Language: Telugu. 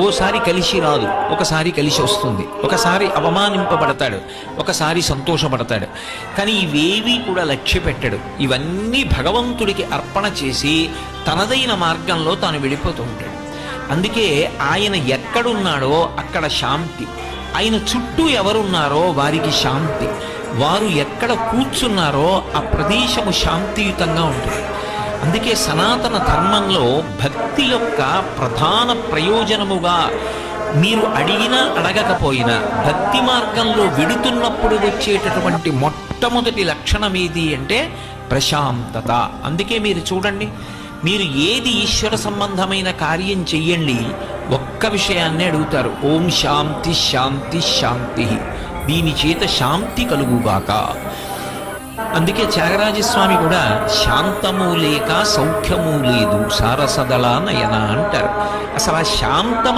ఓసారి కలిసి రాదు, ఒకసారి కలిసి వస్తుంది, ఒకసారి అవమానింపబడతాడు, ఒకసారి సంతోషపడతాడు. కానీ ఇవేవీ కూడా లక్ష్య పెట్టడు. ఇవన్నీ భగవంతుడికి అర్పణ చేసి తనదైన మార్గంలో తాను వెళ్ళిపోతూ ఉంటాడు. అందుకే ఆయన ఎక్కడున్నాడో అక్కడ శాంతి, ఆయన చుట్టూ ఎవరున్నారో వారికి శాంతి, వారు ఎక్కడ కూర్చున్నారో ఆ ప్రదేశము శాంతియుతంగా ఉంటుంది. అందుకే సనాతన ధర్మంలో భక్తి యొక్క ప్రధాన ప్రయోజనముగా మీరు అడిగినా అడగకపోయినా భక్తి మార్గంలో వెడుతున్నప్పుడు వచ్చేటటువంటి మొట్టమొదటి లక్షణం ఏది అంటే ప్రశాంతత. అందుకే మీరు చూడండి, మీరు ఏది ఈశ్వర సంబంధమైన కార్యం చెయ్యండి, ఒక్క విషయాన్నే అడుగుతారు, ఓం శాంతి శాంతి శాంతి, దీని చేత శాంతి కలుగుగాక. అందుకే త్యాగరాజస్వామి కూడా శాంతము లేక సౌఖ్యము లేదు సారసదళ నయన అంటారు. అసలు ఆ శాంతం